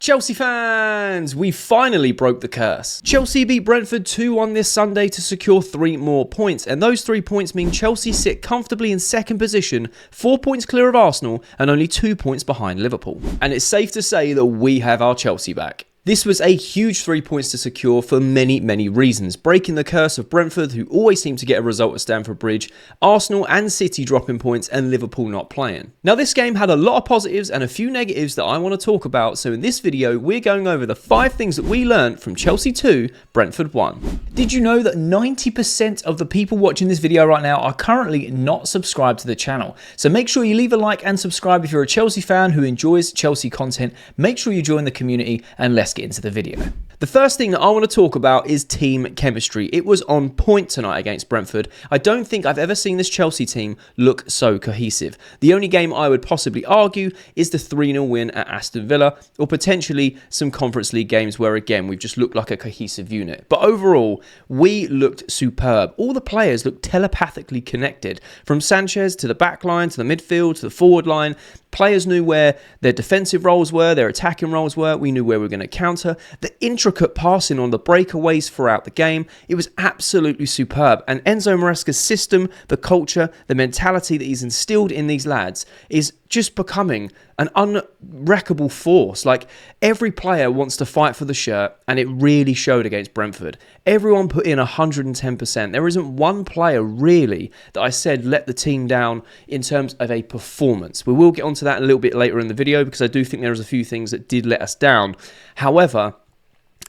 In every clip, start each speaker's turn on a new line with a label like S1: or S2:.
S1: Chelsea fans, we finally broke the curse. Chelsea beat Brentford 2-1 this Sunday to secure 3 more points, and those 3 points mean Chelsea sit comfortably in second position, 4 points clear of Arsenal and only 2 points behind Liverpool. And it's safe to say that we have our Chelsea back. This was a huge 3 points to secure for many reasons, breaking the curse of Brentford, who always seem to get a result at Stamford Bridge, Arsenal and City dropping points, and Liverpool not playing. Now this game had a lot of positives and a few negatives that I want to talk about, so in this video we're going over the 5 things that we learned from Chelsea 2, Brentford 1. Did you know that 90% of the people watching this video right now are currently not subscribed to the channel? So make sure you leave a like and subscribe if you're a Chelsea fan who enjoys Chelsea content. Make sure you join the community and let's get into the video. The first thing that I want to talk about is team chemistry. It was on point tonight against Brentford. I don't think I've ever seen this Chelsea team look so cohesive. The only game I would possibly argue is the 3-0 win at Aston Villa, or potentially some Conference League games where again we've just looked like a cohesive unit. But overall, we looked superb. All the players looked telepathically connected, from Sanchez to the back line, to the midfield, to the forward line. Players knew where their defensive roles were, their attacking roles were. We knew where we were going to counter. The intricate passing on the breakaways throughout the game, it was absolutely superb. And Enzo Maresca's system, the culture, the mentality that he's instilled in these lads is just becoming an unwreckable force. Like, every player wants to fight for the shirt, and it really showed against Brentford. Everyone put in 110%. There isn't one player really that I said let the team down in terms of a performance. We will get onto that a little bit later in the video because I do think there was a few things that did let us down. However,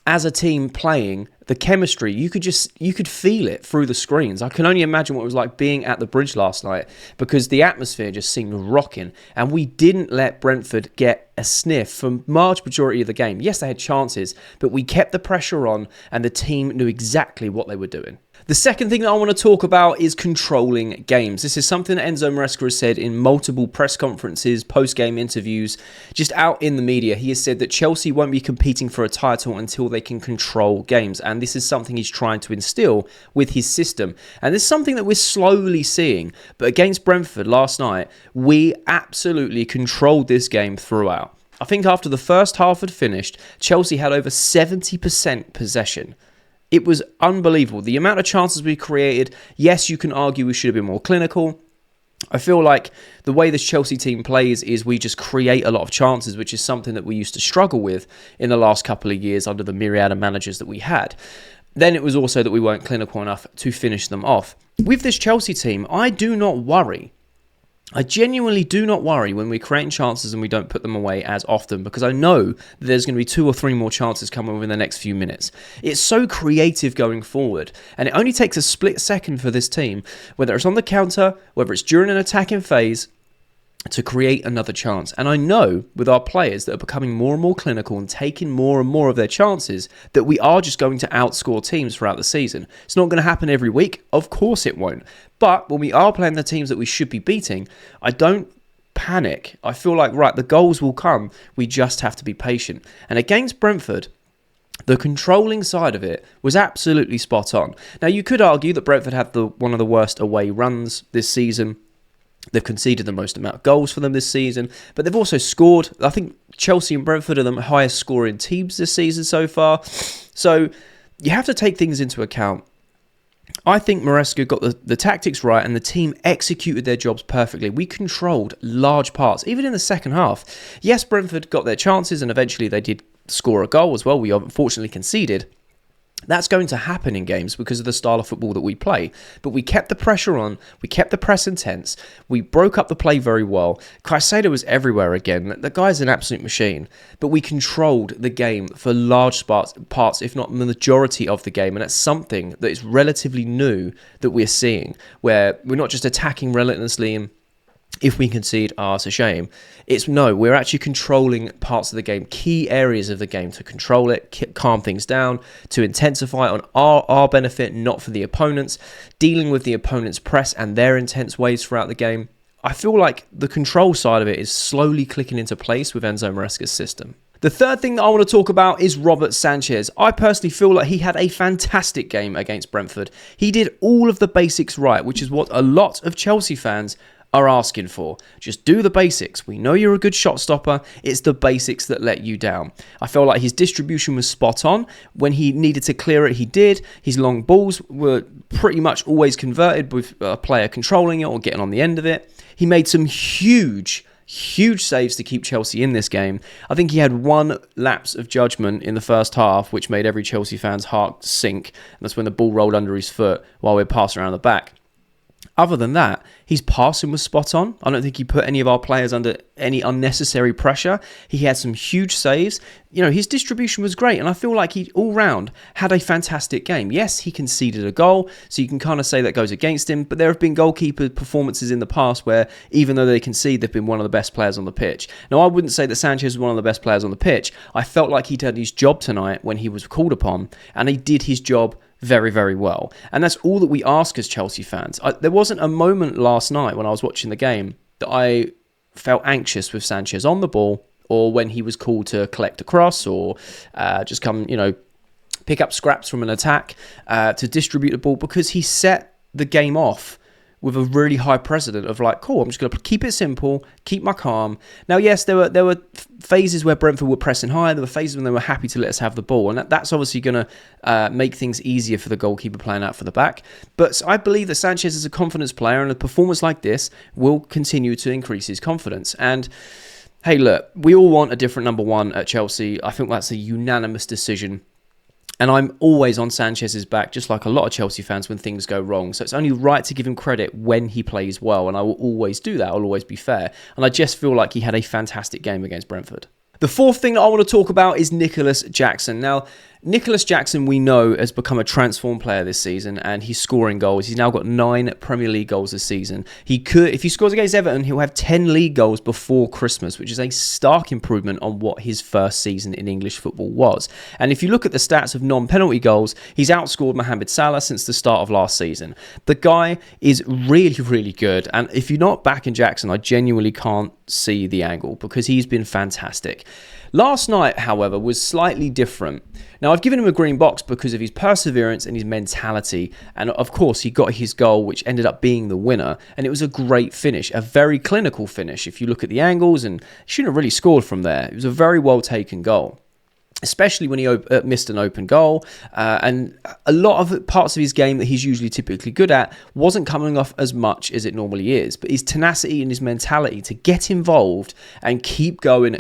S1: as a team playing, the chemistry, you could feel it through the screens. I can only imagine what it was like being at the bridge last night, because the atmosphere just seemed rocking, and we didn't let Brentford get a sniff for large majority of the game. Yes, they had chances, but we kept the pressure on, and the team knew exactly what they were doing. The second thing that I want to talk about is controlling games. This is something that Enzo Maresca has said in multiple press conferences, post-game interviews, just out in the media. He has said that Chelsea won't be competing for a title until they can control games. And this is something he's trying to instill with his system. And this is something that we're slowly seeing. But against Brentford last night, we absolutely controlled this game throughout. I think after the first half had finished, Chelsea had over 70% possession. It was unbelievable. The amount of chances we created, yes, you can argue we should have been more clinical. I feel like the way this Chelsea team plays is we just create a lot of chances, which is something that we used to struggle with in the last couple of years under the myriad of managers that we had. Then it was also that we weren't clinical enough to finish them off. With this Chelsea team, I do not worry. I genuinely do not worry when we're creating chances and we don't put them away as often, because I know that there's going to be 2 or 3 more chances coming within the next few minutes. It's so creative going forward, and it only takes a split second for this team, whether it's on the counter, whether it's during an attacking phase, to create another chance. And I know with our players that are becoming more and more clinical and taking more and more of their chances, that we are just going to outscore teams throughout the season. It's not going to happen every week. Of course it won't. But when we are playing the teams that we should be beating, I don't panic. I feel like, right, the goals will come. We just have to be patient. And against Brentford, the controlling side of it was absolutely spot on. Now, you could argue that Brentford had one of the worst away runs this season. They've conceded the most amount of goals for them this season, but they've also scored. I think Chelsea and Brentford are the highest scoring teams this season so far. So you have to take things into account. I think Maresca got the tactics right, and the team executed their jobs perfectly. We controlled large parts, even in the second half. Yes, Brentford got their chances, and eventually they did score a goal as well. We unfortunately conceded. That's going to happen in games because of the style of football that we play. But we kept the pressure on. We kept the press intense. We broke up the play very well. Caicedo was everywhere again. The guy's an absolute machine. But we controlled the game for large parts, if not the majority of the game. And that's something that is relatively new that we're seeing, where we're not just attacking relentlessly and if we concede, it's a shame. We're actually controlling parts of the game, key areas of the game, to control it, calm things down, to intensify on our benefit, not for the opponents, dealing with the opponent's press and their intense ways throughout the game. I feel like the control side of it is slowly clicking into place with Enzo Maresca's system. The third thing that I want to talk about is Robert Sanchez. I personally feel like he had a fantastic game against Brentford. He did all of the basics right, which is what a lot of Chelsea fans are asking for. Just do the basics. We know you're a good shot stopper. It's the basics that let you down. I felt like his distribution was spot on. When he needed to clear it, he did. His long balls were pretty much always converted with a player controlling it or getting on the end of it. He made some huge saves to keep Chelsea in this game. I think he had one lapse of judgment in the first half, which made every Chelsea fan's heart sink. And that's when the ball rolled under his foot while we were passing around the back. Other than that, his passing was spot on. I don't think he put any of our players under any unnecessary pressure. He had some huge saves. His distribution was great, and I feel like he all round had a fantastic game. Yes, he conceded a goal, so you can kind of say that goes against him, but there have been goalkeeper performances in the past where, even though they concede, they've been one of the best players on the pitch. Now, I wouldn't say that Sanchez was one of the best players on the pitch. I felt like he did his job tonight when he was called upon, and he did his job very, very well. And that's all that we ask as Chelsea fans. There wasn't a moment last night when I was watching the game that I felt anxious with Sanchez on the ball, or when he was called to collect a cross or just come, pick up scraps from an attack to distribute the ball, because he set the game off with a really high precedent of like, cool, I'm just going to keep it simple, keep my calm. Now, yes, there were phases where Brentford were pressing high. There were phases when they were happy to let us have the ball. And that's obviously going to make things easier for the goalkeeper playing out for the back. But I believe that Sanchez is a confidence player, and a performance like this will continue to increase his confidence. And hey, look, we all want a different number one at Chelsea. I think that's a unanimous decision. And I'm always on Sanchez's back, just like a lot of Chelsea fans, when things go wrong. So it's only right to give him credit when he plays well. And I will always do that. I'll always be fair. And I just feel like he had a fantastic game against Brentford. The fourth thing that I want to talk about is Nicholas Jackson. Now, Nicholas Jackson, we know, has become a transformed player this season, and he's scoring goals. He's now got 9 Premier League goals this season. He could, if he scores against Everton, he'll have 10 league goals before Christmas, which is a stark improvement on what his first season in English football was. And if you look at the stats of non-penalty goals, he's outscored Mohamed Salah since the start of last season. The guy is really, really good. And if you're not backing Jackson, I genuinely can't see the angle, because he's been fantastic. Last night, however, was slightly different. Now, I've given him a green box because of his perseverance and his mentality. And of course, he got his goal, which ended up being the winner. And it was a great finish, a very clinical finish. If you look at the angles, and he shouldn't have really scored from there. It was a very well taken goal, especially when he missed an open goal. And a lot of parts of his game that he's usually typically good at wasn't coming off as much as it normally is. But his tenacity and his mentality to get involved and keep going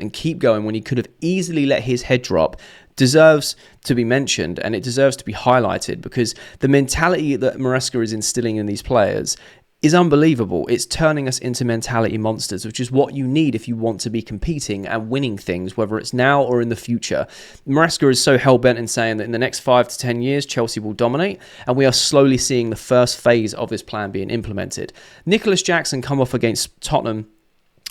S1: when he could have easily let his head drop deserves to be mentioned, and it deserves to be highlighted, because the mentality that Maresca is instilling in these players is unbelievable. It's turning us into mentality monsters, which is what you need if you want to be competing and winning things, whether it's now or in the future. Maresca is so hell-bent in saying that in the next 5 to 10 years, Chelsea will dominate, and we are slowly seeing the first phase of this plan being implemented. Nicholas Jackson come off against Tottenham,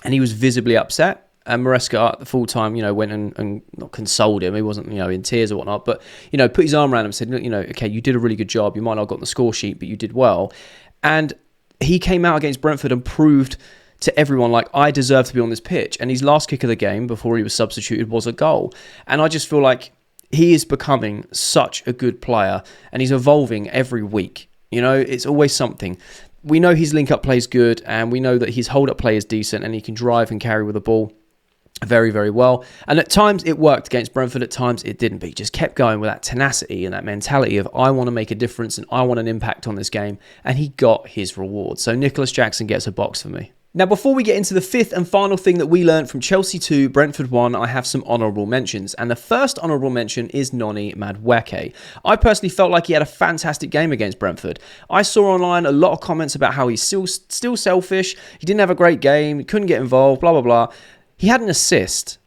S1: and he was visibly upset. And Maresca at the full time, went and not consoled him. He wasn't, in tears or whatnot, but, put his arm around him and said, okay, you did a really good job. You might not have got the score sheet, but you did well. And he came out against Brentford and proved to everyone, like, I deserve to be on this pitch. And his last kick of the game before he was substituted was a goal. And I just feel like he is becoming such a good player, and he's evolving every week. It's always something. We know his link-up play is good, and we know that his hold-up play is decent, and he can drive and carry with the ball very, very well. And at times it worked against Brentford, at times it didn't, but he just kept going with that tenacity and that mentality of, I want to make a difference and I want an impact on this game, and he got his reward. So Nicholas Jackson gets a box for me. Now, before we get into the fifth and final thing that we learned from Chelsea 2, Brentford 1, I have some honourable mentions. And the first honourable mention is Noni Madueke. I personally felt like he had a fantastic game against Brentford. I saw online a lot of comments about how he's still selfish, he didn't have a great game, he couldn't get involved, blah, blah, blah. He had an assist,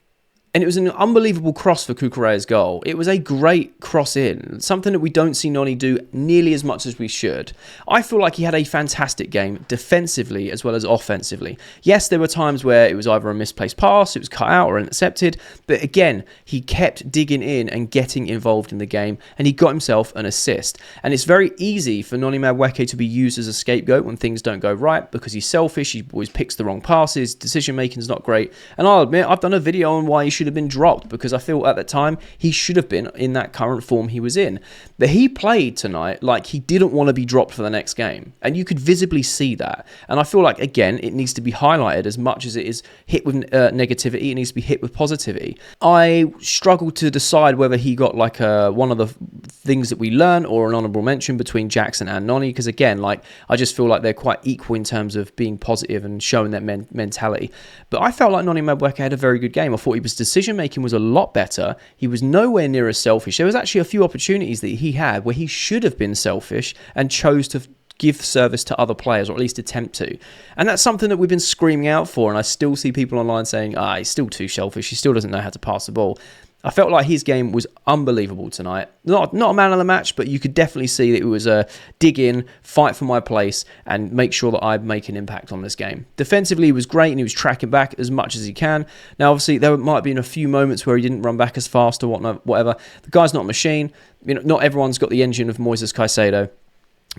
S1: and it was an unbelievable cross for Cucurella's goal. It was a great cross in, something that we don't see Noni do nearly as much as we should. I feel like he had a fantastic game, defensively as well as offensively. Yes, there were times where it was either a misplaced pass, it was cut out or intercepted, but again, he kept digging in and getting involved in the game, and he got himself an assist. And it's very easy for Noni Madueke to be used as a scapegoat when things don't go right, because he's selfish, he always picks the wrong passes, decision making is not great. And I'll admit, I've done a video on why you should should have been dropped, because I feel at that time he should have been in that current form he was in. But he played tonight like he didn't want to be dropped for the next game, and you could visibly see that. And I feel like, again, it needs to be highlighted as much as it is hit with negativity. It needs to be hit with positivity. I struggled to decide whether he got like one of the things that we learn or an honourable mention between Jackson and Noni, because again, like, I just feel like they're quite equal in terms of being positive and showing that mentality. But I felt like Noni Madueke had a very good game. I thought his decision making was a lot better. He was nowhere near as selfish. There was actually a few opportunities that he had where he should have been selfish and chose to give service to other players, or at least attempt to. And that's something that we've been screaming out for, and I still see people online saying, he's still too selfish, he still doesn't know how to pass the ball. I felt like his game was unbelievable tonight. Not a man of the match, but you could definitely see that it was a dig in, fight for my place, and make sure that I make an impact on this game. Defensively, he was great, and he was tracking back as much as he can. Now, obviously, there might have been a few moments where he didn't run back as fast or whatever. The guy's not a machine. Not everyone's got the engine of Moises Caicedo.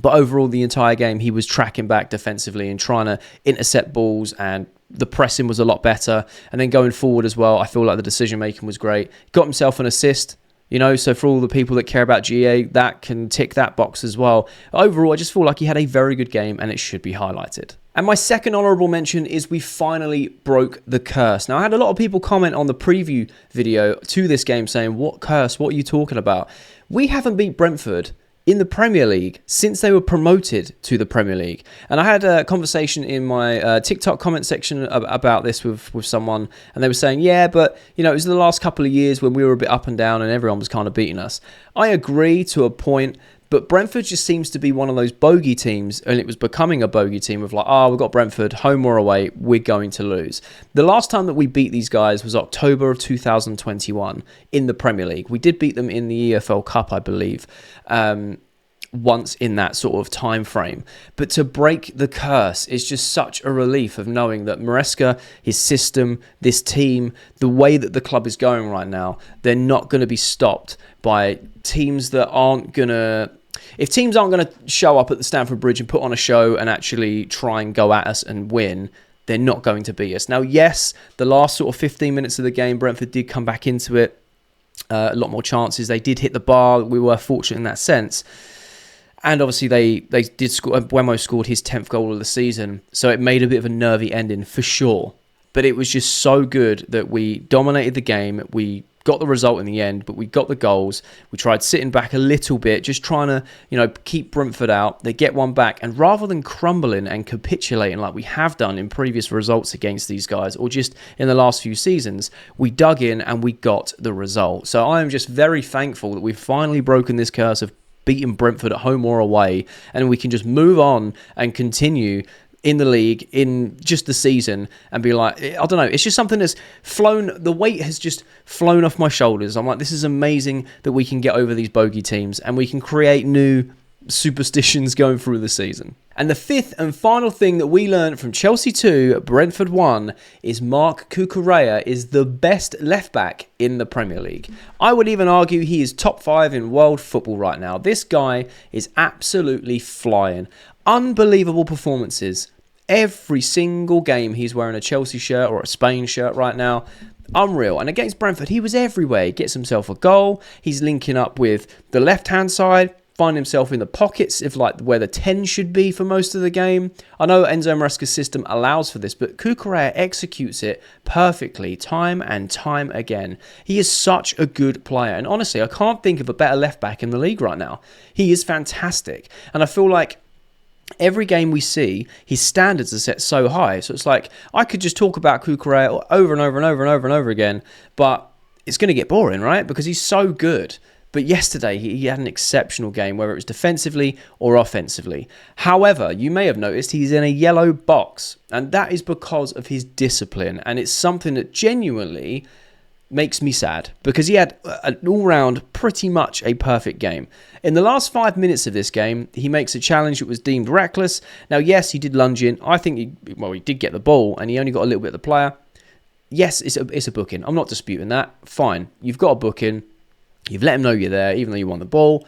S1: But overall, the entire game, he was tracking back defensively and trying to intercept balls, and the pressing was a lot better. And then going forward as well, I feel like the decision-making was great. Got himself an assist, so for all the people that care about GA, that can tick that box as well. Overall, I just feel like he had a very good game, and it should be highlighted. And my second honourable mention is we finally broke the curse. Now, I had a lot of people comment on the preview video to this game saying, what curse? What are you talking about? We haven't beat Brentford in the Premier League since they were promoted to the Premier League. And I had a conversation in my TikTok comment section about this with someone, and they were saying, yeah, but it was the last couple of years when we were a bit up and down and everyone was kind of beating us. I agree to a point, but Brentford just seems to be one of those bogey teams, and it was becoming a bogey team of like, we've got Brentford, home or away, we're going to lose. The last time that we beat these guys was October of 2021 in the Premier League. We did beat them in the EFL Cup, I believe, once in that sort of time frame. But to break the curse is just such a relief of knowing that Maresca, his system, this team, the way that the club is going right now, they're not going to be stopped by teams that aren't going to... If teams aren't going to show up at the Stamford Bridge and put on a show and actually try and go at us and win, they're not going to beat us. Now, yes, the last sort of 15 minutes of the game, Brentford did come back into it. A lot more chances. They did hit the bar. We were fortunate in that sense. And obviously they did score. Buemo scored his 10th goal of the season. So it made a bit of a nervy ending for sure. But it was just so good that we dominated the game. We got the result in the end, but we got the goals. We tried sitting back a little bit, just trying to, keep Brentford out. They get one back, and rather than crumbling and capitulating like we have done in previous results against these guys, or just in the last few seasons, we dug in and we got the result. So I am just very thankful that we've finally broken this curse of beating Brentford at home or away, and we can just move on and continue in the league, in just the season, and be like, I don't know, it's just something that's flown, the weight has just flown off my shoulders. I'm like, this is amazing that we can get over these bogey teams and we can create new superstitions going through the season. And the fifth and final thing that we learned from Chelsea 2, Brentford 1, is Marc Cucurella is the best left-back in the Premier League. I would even argue he is top 5 in world football right now. This guy is absolutely flying. Unbelievable performances. Every single game he's wearing a Chelsea shirt or a Spain shirt right now. Unreal. And against Brentford, he was everywhere. He gets himself a goal. He's linking up with the left-hand side, find himself in the pockets of like where the 10 should be for most of the game. I know Enzo Maresca's system allows for this, but Cucurella executes it perfectly time and time again. He is such a good player. And honestly, I can't think of a better left-back in the league right now. He is fantastic. And I feel like every game we see, his standards are set so high. So it's like, I could just talk about Cucurella over and over and over and over and over again, but it's going to get boring, right? Because he's so good. But yesterday, he had an exceptional game, whether it was defensively or offensively. However, you may have noticed he's in a yellow box, and that is because of his discipline. And it's something that genuinely makes me sad, because he had an all-round, pretty much a perfect game. In the last 5 minutes of this game, he makes a challenge that was deemed reckless. Now, yes, he did lunge in. I think he did get the ball, and he only got a little bit of the player. Yes, it's a booking. I'm not disputing that. Fine. You've got a booking. You've let him know you're there, even though you won the ball.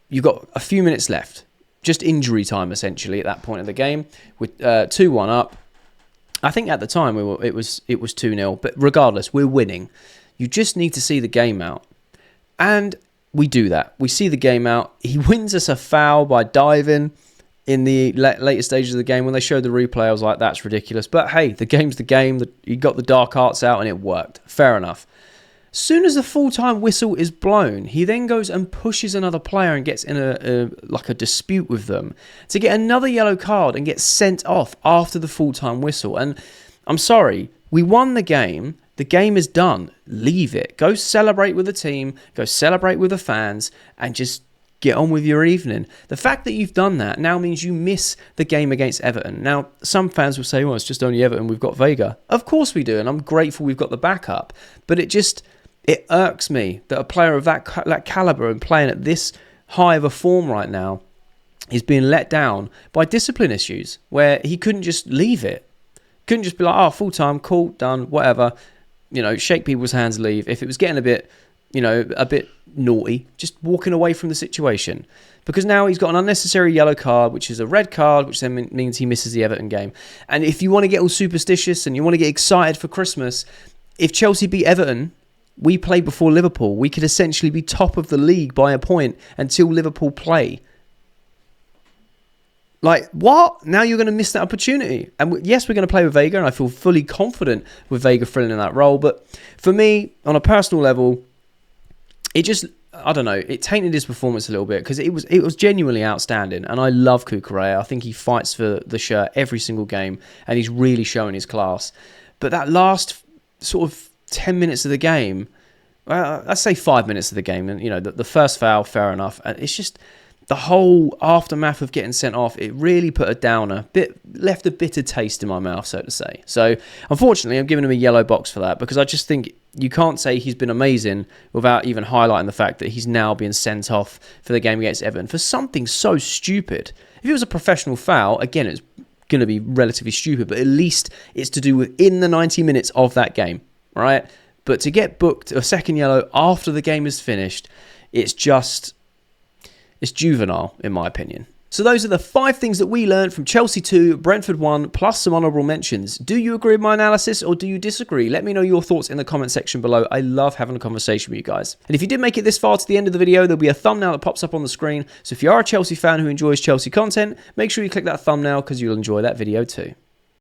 S1: You've got a few minutes left. Just injury time, essentially, at that point of the game. With 2-1 up. I think at the time it was 2-0. But regardless, we're winning. You just need to see the game out. And we do that. We see the game out. He wins us a foul by diving in the later stages of the game. When they showed the replay, I was like, that's ridiculous. But hey, the game's the game. He got the dark arts out and it worked. Fair enough. Soon as the full-time whistle is blown, he then goes and pushes another player and gets in a dispute with them to get another yellow card and get sent off after the full-time whistle. And I'm sorry, we won the game. The game is done. Leave it. Go celebrate with the team. Go celebrate with the fans and just get on with your evening. The fact that you've done that now means you miss the game against Everton. Now, some fans will say, well, it's just only Everton. We've got Vega. Of course we do. And I'm grateful we've got the backup. But it irks me that a player of that calibre and playing at this high of a form right now is being let down by discipline issues where he couldn't just leave it. Couldn't just be like, oh, full-time, cool, done, whatever. Shake people's hands, leave. If it was getting a bit naughty, just walking away from the situation. Because now he's got an unnecessary yellow card, which is a red card, which then means he misses the Everton game. And if you want to get all superstitious and you want to get excited for Christmas, if Chelsea beat Everton, we play before Liverpool. We could essentially be top of the league by a point until Liverpool play. Like, what? Now you're going to miss that opportunity. And yes, we're going to play with Vega, and I feel fully confident with Vega filling in that role. But for me, on a personal level, it just, I don't know, it tainted his performance a little bit because it was genuinely outstanding. And I love Cucurella. I think he fights for the shirt every single game, and he's really showing his class. But that last sort of 10 minutes of the game, well, I'd say 5 minutes of the game, and the first foul, fair enough, and it's just the whole aftermath of getting sent off. It really put a downer, left a bitter taste in my mouth, so to say. So unfortunately, I'm giving him a yellow box for that because I just think you can't say he's been amazing without even highlighting the fact that he's now being sent off for the game against Everton for something so stupid. If it was a professional foul, again, it's going to be relatively stupid, but at least it's to do within the 90 minutes of that game. Right, but to get booked a second yellow after the game is finished, it's juvenile in my opinion. So those are the 5 things that we learned from Chelsea 2, Brentford 1, plus some honourable mentions. Do you agree with my analysis or do you disagree? Let me know your thoughts in the comment section below. I love having a conversation with you guys. And if you did make it this far to the end of the video, there'll be a thumbnail that pops up on the screen. So if you are a Chelsea fan who enjoys Chelsea content, make sure you click that thumbnail because you'll enjoy that video too.